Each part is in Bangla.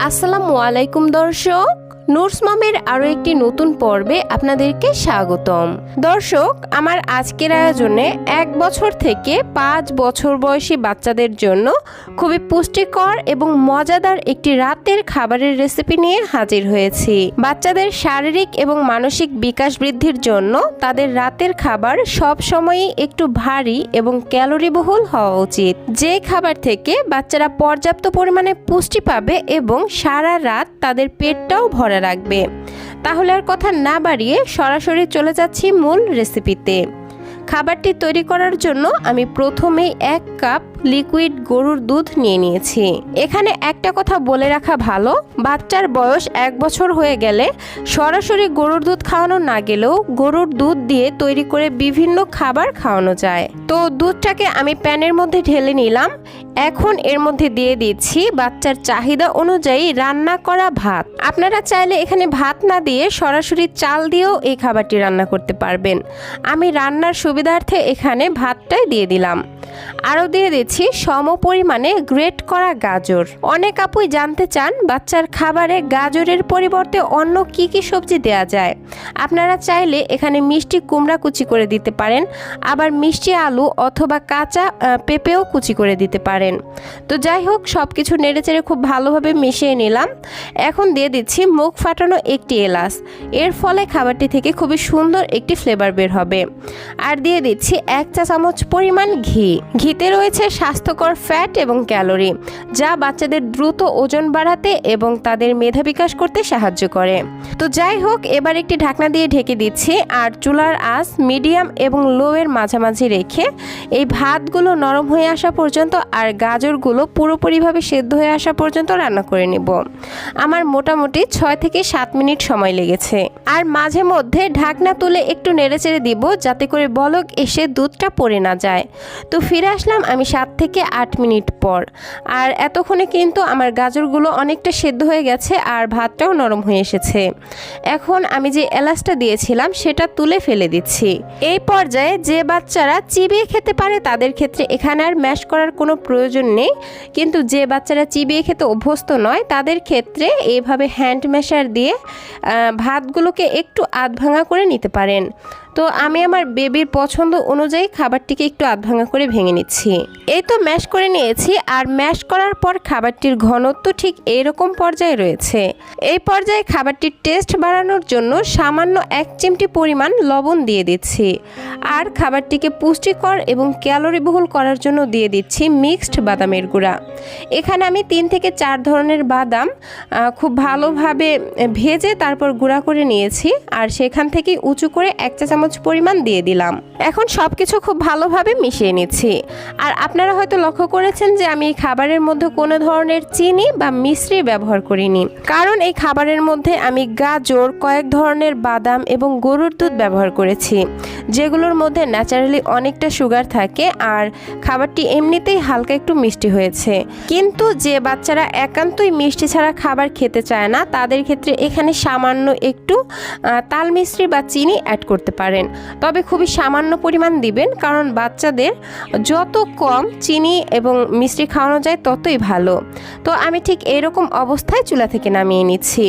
আসসালামু আলাইকুম দর্শক, নুরস মমের আরও একটি নতুন পর্বে আপনাদেরকে স্বাগতম। দর্শক, আমার আজকের আয়োজনে 1 বছর থেকে 5 বছর বয়সী বাচ্চাদের জন্য খুবই পুষ্টিকর এবং মজাদার একটি রাতের খাবারের রেসিপি নিয়ে হাজির হয়েছি। বাচ্চাদের শারীরিক এবং মানসিক বিকাশ বৃদ্ধির জন্য তাদের রাতের খাবার সব সময়ই একটু ভারী এবং ক্যালোরিবহুল হওয়া উচিত, যে খাবার থেকে বাচ্চারা পর্যাপ্ত পরিমাণে পুষ্টি পাবে এবং সারা রাত তাদের পেটটাও ভরা রাখবে। তাহলে আর কথা না বাড়িয়ে সরাসরি চলে যাচ্ছি মূল রেসিপিতে। খাবারটি তৈরি করার জন্য আমি প্রথমেই 1 কাপ লিকুইড গরুর দুধ নিয়ে নিয়েছি। এখানে একটা কথা বলে রাখা ভালো, বাচ্চার বয়স 1 বছর হয়ে গেলে সরাসরি গরুর দুধ খাওয়ানো না গেলেও গরুর দুধ দিয়ে তৈরি করে বিভিন্ন খাবার খাওয়ানো যায়। তো দুধটাকে আমি প্যানের মধ্যে ঢেলে নিলাম। এখন এর মধ্যে দিয়ে দিচ্ছি বাচ্চার চাহিদা অনুযায়ী রান্না করা ভাত। আপনারা চাইলে এখানে ভাত না দিয়ে সরাসরি চাল দিয়েও এই খাবারটি রান্না করতে পারবেন। আমি রান্নার সুবিধার্থে এখানে ভাতটাই দিয়ে দিলাম। আরও দিয়ে দিচ্ছি সম পরিমাণে গ্রেট করা গাজর। অনেক আপুই জানতে চান বাচ্চার খাবারে গাজরের পরিবর্তে অন্য কি কি সবজি দেওয়া যায়। আপনারা চাইলে এখানে মিষ্টি কুমড়া কুচি করে দিতে পারেন, আবার মিষ্টি আলু অথবা কাঁচা পেঁপেও কুচি করে দিতে পারেন। তো যাই হোক, সব কিছু নেড়েচেড়ে খুব ভালোভাবে মিশিয়ে নিলাম। এখন দিয়ে দিচ্ছি মুখ ফাটানো একটি এলাচ। এর ফলে খাবারটি থেকে খুবই সুন্দর একটি ফ্লেভার বের হবে। আর দিয়ে দিচ্ছি 1 চা চামচ পরিমাণ ঘি। ঘিতে রয়েছে স্বাস্থ্যকর ফ্যাট এবং ক্যালোরি, যা বাচ্চাদের দ্রুত ওজন বাড়াতে এবং তাদের মেধা বিকাশ করতে সাহায্য করে। তো যাই হোক, এবার একটি ঢাকনা দিয়ে ঢেকে দিচ্ছি আর চুলার আঁচ মিডিয়াম এবং লো এর মাঝামাঝি রেখে এই ভাতগুলো নরম হয়ে আসা পর্যন্ত আর গাজরগুলো পুরোপুরিভাবে সেদ্ধ হয়ে আসা পর্যন্ত রান্না করে নেব। আমার মোটামুটি 6 থেকে 7 মিনিট সময় লেগেছে। আর মাঝে মধ্যে ঢাকনা তুলে একটু নেড়েচেড়ে দিব যাতে করে বলক এসে দুধটা পড়ে না যায়। তো ফিরে আসলাম আমি 7 থেকে 8 মিনিট পর। আর এতক্ষণে কিন্তু আমার গাজরগুলো অনেকটা সেদ্ধ হয়ে গেছে আর ভাতটাও নরম হয়ে এসেছে। এখন আমি যে এলাচটা দিয়েছিলাম সেটা তুলে ফেলে দিচ্ছি। এই পর্যায়ে যে বাচ্চারা চিবিয়ে খেতে পারে তাদের ক্ষেত্রে এখানে আর ম্যাশ করার কোনো প্রয়োজন নেই, কিন্তু যে বাচ্চারা চিবিয়ে খেতে অভ্যস্ত নয় তাদের ক্ষেত্রে এইভাবে হ্যান্ড ম্যাশার দিয়ে ভাতগুলোকে একটু আধ ভাঙা করে নিতে পারেন। তো আমি আমার বেবির পছন্দ অনুযায়ী খাবারটিকে একটু আধ ভাঙা করে ভেঙে নিচ্ছি। এই তো ম্যাশ করে নিয়েছি। আর ম্যাশ করার পর খাবারটির ঘনত্ব ঠিক এইরকম পর্যায়ে রয়েছে। এই পর্যায়ে খাবারটির টেস্ট বাড়ানোর জন্য সামান্য 1 চিমটি পরিমাণ লবণ দিয়ে দিচ্ছি। আর খাবারটিকে পুষ্টিকর এবং ক্যালোরিবহুল করার জন্য দিয়ে দিচ্ছি মিক্সড বাদামের গুঁড়া। এখানে আমি 3 থেকে 4 ধরনের বাদাম খুব ভালোভাবে ভেজে তারপর গুঁড়া করে নিয়েছি। আর সেখান থেকে উঁচু করে 1 চা চামচ পরিমাণ দিয়ে দিলাম। এখন সব কিছু খুব ভালোভাবে মিশিয়ে নিচ্ছি। আর আপনারা হয়তো লক্ষ্য করেছেন যে আমি এই খাবারের মধ্যে কোনো ধরনের চিনি বা মিশ্রি ব্যবহার করিনি, কারণ এই খাবারের মধ্যে আমি গাজর, কয়েক ধরনের বাদাম এবং গরুর দুধ ব্যবহার করেছি, যেগুলোর মধ্যে ন্যাচারালি অনেকটা সুগার থাকে। আর খাবারটি এমনিতেই হালকা একটু মিষ্টি হয়েছে। কিন্তু যে বাচ্চারা একান্তই মিষ্টি ছাড়া খাবার খেতে চায় না তাদের ক্ষেত্রে এখানে সামান্য একটু তাল মিশ্রি বা চিনি অ্যাড করতে পারেন, তবে খুবই সামান্য পরিমাণ দিবেন, কারণ বাচ্চাদের যত কম চিনি এবং মিষ্টি খাওয়ানো যায় ততই ভালো। তো আমি ঠিক এরকম অবস্থায় চুলা থেকে নামিয়ে নিচ্ছি।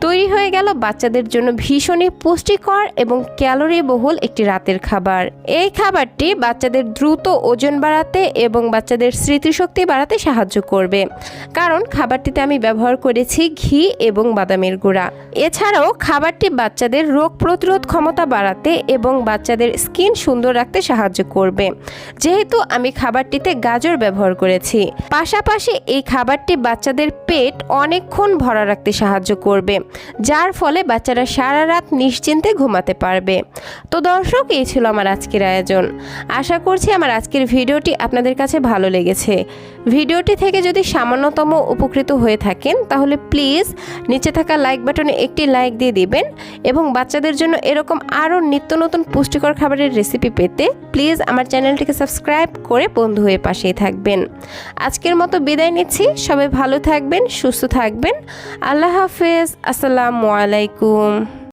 তৈরি হয়ে গেল বাচ্চাদের জন্য ভীষণই পুষ্টিকর এবং ক্যালোরি বহুল একটি রাতের খাবার। এই খাবারটি বাচ্চাদের দ্রুত ওজন বাড়াতে এবং বাচ্চাদের স্মৃতিশক্তি বাড়াতে সাহায্য করবে, কারণ খাবারটিতে আমি ব্যবহার করেছি ঘি এবং বাদামের গুঁড়া। এছাড়াও খাবারটি বাচ্চাদের রোগ প্রতিরোধ ক্ষমতা বাড়াতে এবং বাচ্চাদের স্কিন সুন্দর রাখতে সাহায্য করবে, যেহেতু আমি খাবারটিতে গাজর ব্যবহার করেছি। পাশাপাশি এই খাবারটি বাচ্চাদের পেট অনেকক্ষণ ভরা রাখতে সাহায্য করবে, যার ফলে বাচ্চারা সারা রাত নিশ্চিন্তে ঘুমাতে পারবে। তো দর্শক, এই ছিল আমার আজকের আয়োজন। আশা করছি আমার আজকের ভিডিওটি আপনাদের কাছে ভালো লেগেছে। ভিডিওটি থেকে যদি সামান্যতম উপকৃত হয়ে থাকেন তাহলে প্লিজ নিচে থাকা লাইক বাটনে একটি লাইক দিয়ে দিবেন এবং বাচ্চাদের জন্য এরকম আরও নিত্য নতুন পুষ্টিকর খাবারের রেসিপি পেতে প্লিজ আমার চ্যানেলটিকে সাবস্ক্রাইব করে বন্ধু হয়ে পাশেই থাকবেন। আজকের মতো বিদায় নিচ্ছি। সবাই ভালো থাকবেন, সুস্থ থাকবেন। আল্লাহ হাফেজ। আসসালামু আলাইকুম।